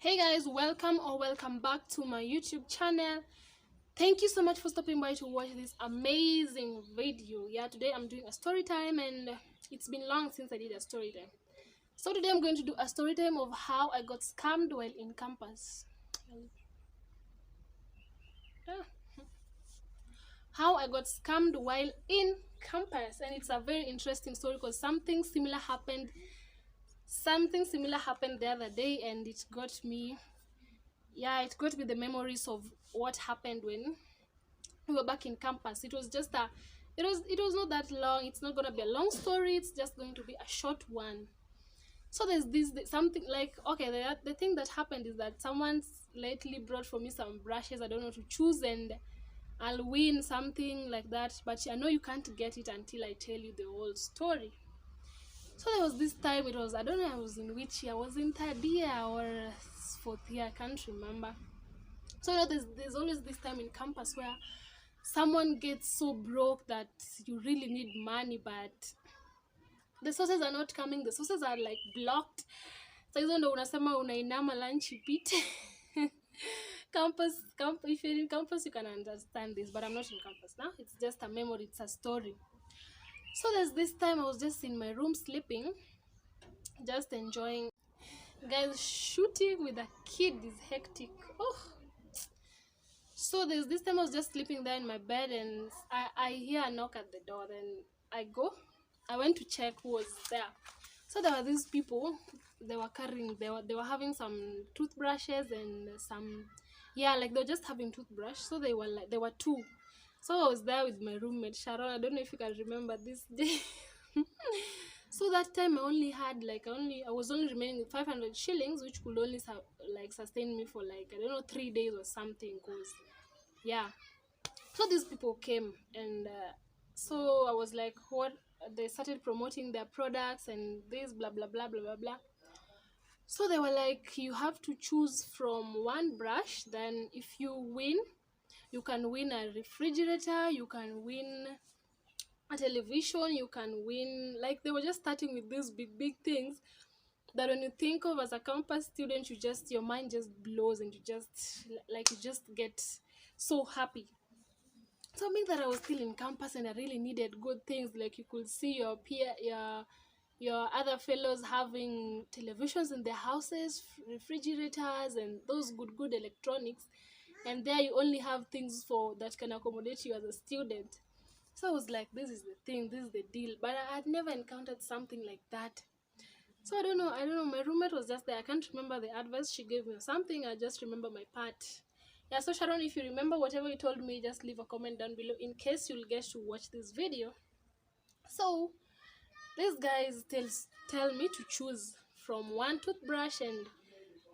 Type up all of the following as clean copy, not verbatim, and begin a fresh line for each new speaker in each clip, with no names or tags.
Hey guys, welcome back to my YouTube channel. Thank you so much for stopping by to watch this amazing video. Yeah, today I'm doing a story time, and it's been long since I did a story time. So today I'm going to do a story time of how I got scammed while in campus. Ah. How I got scammed while in campus, and it's a very interesting story because something similar happened the other day, and it got me the memories of what happened when we were back in campus. It was just a it was not that long. It's not going to be a long story, it's just going to be a short one. So there's something like, okay, the thing that happened is that someone's lately brought for me some brushes. I don't know to choose, and I'll win something like that, but I know you can't get it until I tell you the whole story. So there was this time, it was, I don't know, I was in which year, I was in third year or fourth year, I can't remember. So there's always this time in campus where someone gets so broke that you really need money, but the sources are not coming, the sources are like blocked. So hizo ndo unasema unainama lunch ipite. If you're in campus you can understand this, but I'm not in campus now. It's just a memory, it's a story. So there's this time I was just in my room sleeping, just enjoying. Guys, shooting with a kid is hectic. Oh. So there's this time I was just sleeping there in my bed, and I hear a knock at the door. Then I went to check who was there. So there were these people. They were having some toothbrushes and some, yeah, like they were just having toothbrush. So they were two. So I was there with my roommate Sharon. I don't know if you can remember this day. So that time I only had I was only remaining with 500 shillings, which could only sustain me for I don't know 3 days or something. Cause yeah, so these people came, and so I was like, what? They started promoting their products and this blah blah blah blah blah blah. So they were like, you have to choose from one brush, then if you win, you can win a refrigerator, you can win a television, you can win, like they were just starting with these big things that when you think of as a campus student, your mind just blows, and you just get so happy. So being that I was still in campus and I really needed good things, like you could see your other fellows having televisions in their houses, refrigerators, and those good electronics, and there you only have things for that can accommodate you as a student. So I was like, this is the thing, this is the deal. But I had never encountered something like that. So I don't know. My roommate was just there. I can't remember the advice she gave me or something. I just remember my part. Yeah, so Sharon, if you remember whatever you told me, just leave a comment down below in case you'll get to watch this video. So these guys tell me to choose from one toothbrush, and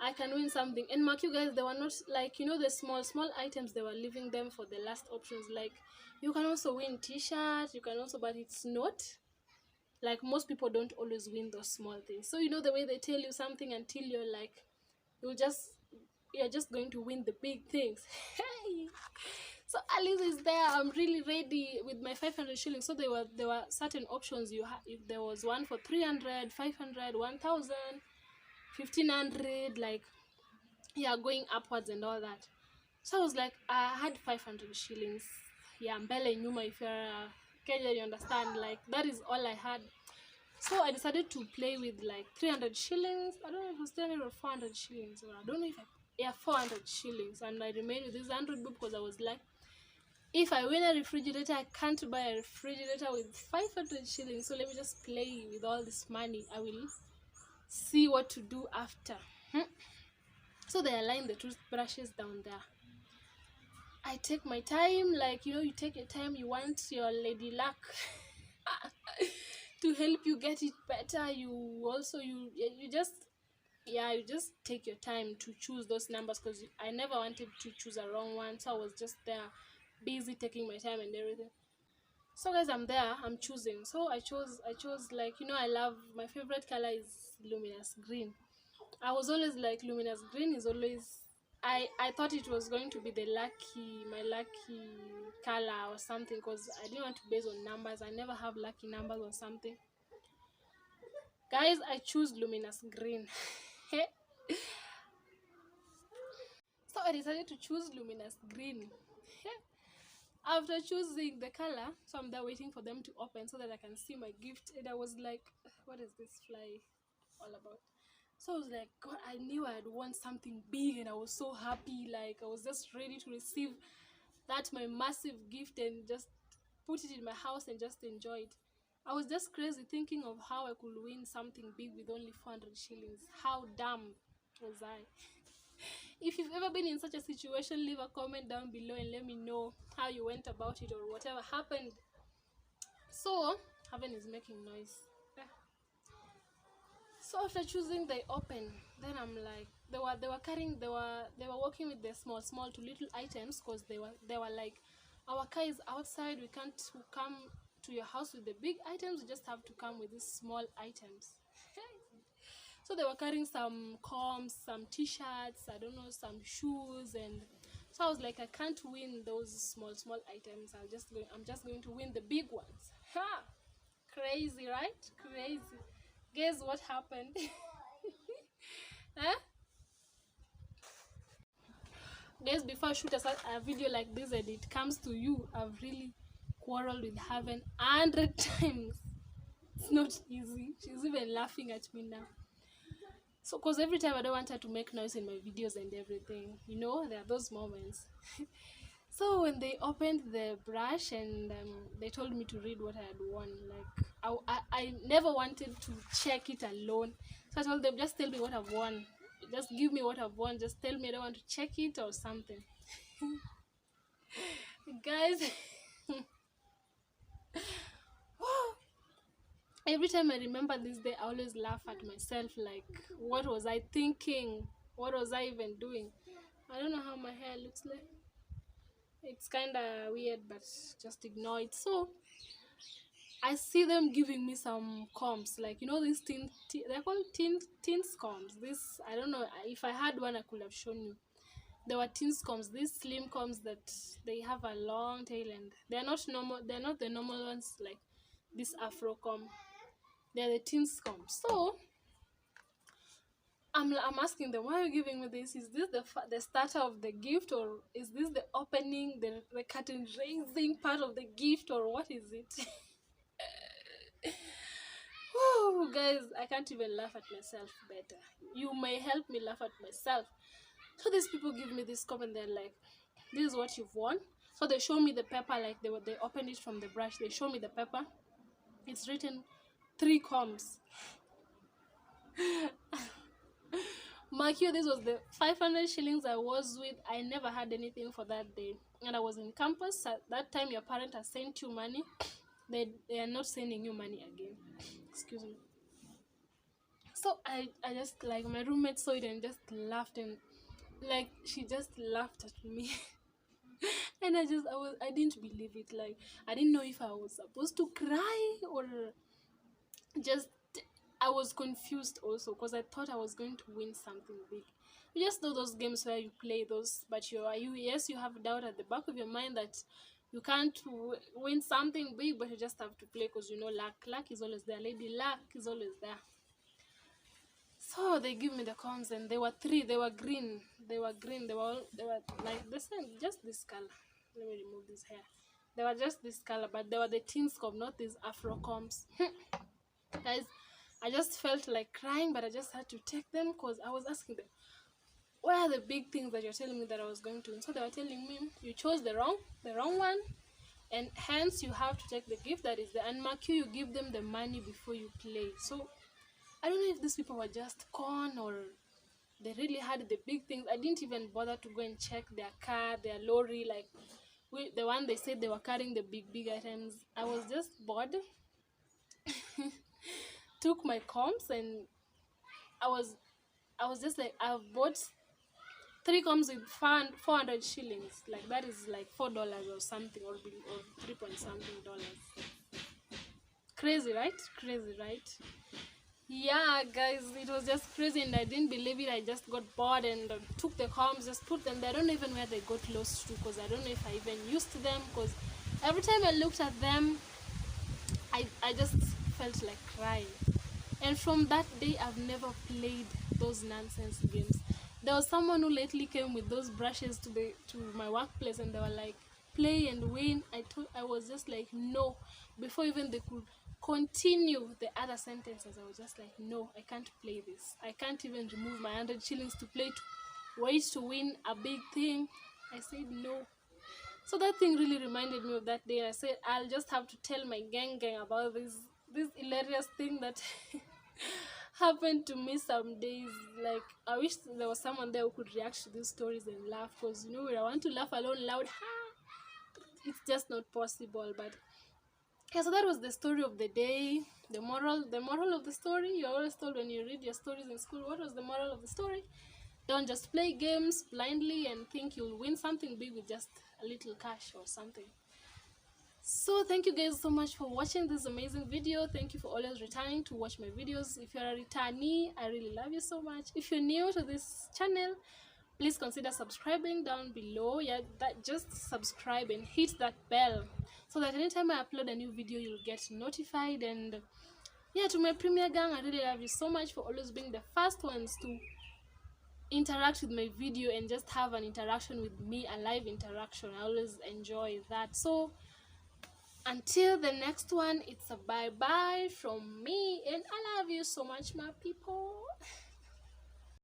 I can win something. And mark you guys, they were not like, the small items, they were leaving them for the last options. Like you can also win t-shirt, you can also, but it's not like, most people don't always win those small things. So the way they tell you something until you're like, you're just going to win the big things. Hey, so Alice is there, I'm really ready with my 500 shillings. So there were certain options you had. If there was one for 300, 500, 1000, 1500, like, yeah, going upwards and all that. So I was like, I had 500 shillings. Yeah, mbele nyuma, if you're Kenya, you understand, like that is all I had. So I decided to play with like 300 shillings. I don't know if it was 300 or 400 shillings, or I don't know if 400 shillings. And I remained with this 100 bob because I was like, if I win a refrigerator, I can't buy a refrigerator with 500 shillings. So let me just play with all this money. I will see what to do after. So they align the toothbrushes down there. I take my time, like, you take your time. You want your lady luck to help you get it better. You just take your time to choose those numbers, because I never wanted to choose a wrong one. So I was just there busy taking my time and everything. So guys, I'm there, I'm choosing. So I chose like, I love, my favorite color is luminous green. I was always like, luminous green is always, I thought it was going to be my lucky color or something, because I didn't want to base on numbers. I never have lucky numbers or something. Guys, I choose luminous green. So I decided to choose luminous green. After choosing the color, so I'm there waiting for them to open so that I can see my gift. And I was like, what is this fly all about? So I was like, God, I knew I'd want something big and I was so happy. Like, I was just ready to receive that my massive gift and just put it in my house and just enjoy it. I was just crazy thinking of how I could win something big with only 400 shillings. How dumb was I? If you've ever been in such a situation, leave a comment down below and let me know how you went about it or whatever happened. So, Heaven is making noise. So after choosing, they open. Then I'm like, they were working with the small to little items, because they were like, our car is outside, we can't come to your house with the big items, we just have to come with these small items. So they were carrying some combs, some t-shirts, I don't know, some shoes, and so I was like, I can't win those small items. I'm just going to win the big ones. Ha! Crazy, right? Crazy. Guess what happened? Huh? Guys, before I shoot a video like this and it comes to you, I've really quarreled with Heaven 100 times. It's not easy. She's even laughing at me now. So, because every time I don't want her to make noise in my videos and everything, you know, there are those moments. So when they opened the brush and they told me to read what I had won, like I never wanted to check it alone. So I told them, just tell me what I've won. Just give me what I've won. Just tell me I don't want to check it or something. Guys, every time I remember this day, I always laugh at myself, like, what was I thinking? What was I even doing? I don't know how my hair looks like. It's kind of weird, but just ignore it. So I see them giving me some combs, like, you know, these they're called tin combs. This, I don't know, if I had one I could have shown you. There were tin combs, these slim combs that they have a long tail, and they're not the normal ones like this afro comb. They're the tin combs. So I'm asking them, why are you giving me this? Is this the starter of the gift, or is this the opening, the curtain raising part of the gift, or what is it? Woo, guys, I can't even laugh at myself better. You may help me laugh at myself. So these people give me this comment, they're like, this is what you've won. So they show me the paper, like they opened it from the brush. They show me the paper. It's written 3 combs. Mark you, this was the 500 shillings I was with. I never had anything for that day, and I was in campus. At that time, your parent has sent you money. They are not sending you money again. Excuse me. So I just, like, my roommate saw it and just laughed, and like she just laughed at me. And I didn't believe it. Like, I didn't know if I was supposed to cry or just, I was confused also, because I thought I was going to win something big. You just know those games where you play those, but you have doubt at the back of your mind that you can't win something big, but you just have to play because you know luck is always there. Lady luck is always there. So they give me the cones, and they were 3. They were green. They were like the same, just this color. Let me remove this hair. They were just this color, but they were the tin comb, not these afro combs. Guys, I just felt like crying, but I just had to take them, because I was asking them, where are the big things that you're telling me that I was going to? And so they were telling me, you chose the wrong one, and hence you have to take the gift that is there. And mark you give them the money before you play. So I don't know if these people were just con or they really had the big things. I didn't even bother to go and check their car, their lorry, like the one they said they were carrying the big items. I was just bored. Took my comps, and I was just like, I've bought 3 combs with 400 shillings. Like, that is like $4 or something, or 3 point something dollars. Crazy, right? Crazy, right? Yeah, guys, it was just crazy, and I didn't believe it. I just got bored and took the combs, just put them there. I don't know even where they got lost to, because I don't know if I even used them, because every time I looked at them, I just felt like crying. And from that day, I've never played those nonsense games. There was someone who lately came with those brushes to my workplace, and they were like, play and win. I was just like, no. Before even they could continue the other sentences, I was just like, no, I can't play this. I can't even remove my 100 shillings to play to wait to win a big thing. I said no. So that thing really reminded me of that day. I said I'll just have to tell my gang about this hilarious thing that happened to me some days. Like, I wish there was someone there who could react to these stories and laugh, because you know, when I want to laugh alone loud, it's just not possible. But yeah, so that was the story of the day. The moral of the story, you're always told when you read your stories in school, what was the moral of the story? Don't just play games blindly and think you'll win something big with just a little cash or something. So thank you guys so much for watching this amazing video. Thank you for always returning to watch my videos. If you're a returnee, I really love you so much. If you're new to this channel, please consider subscribing down below. Yeah, that just subscribe and hit that bell so that anytime I upload a new video, you'll get notified. And yeah, to my premier gang, I really love you so much for always being the first ones to interact with my video and just have an interaction with me, a live interaction. I always enjoy that. So until the next one, it's a bye bye from me, and I love you so much, my people.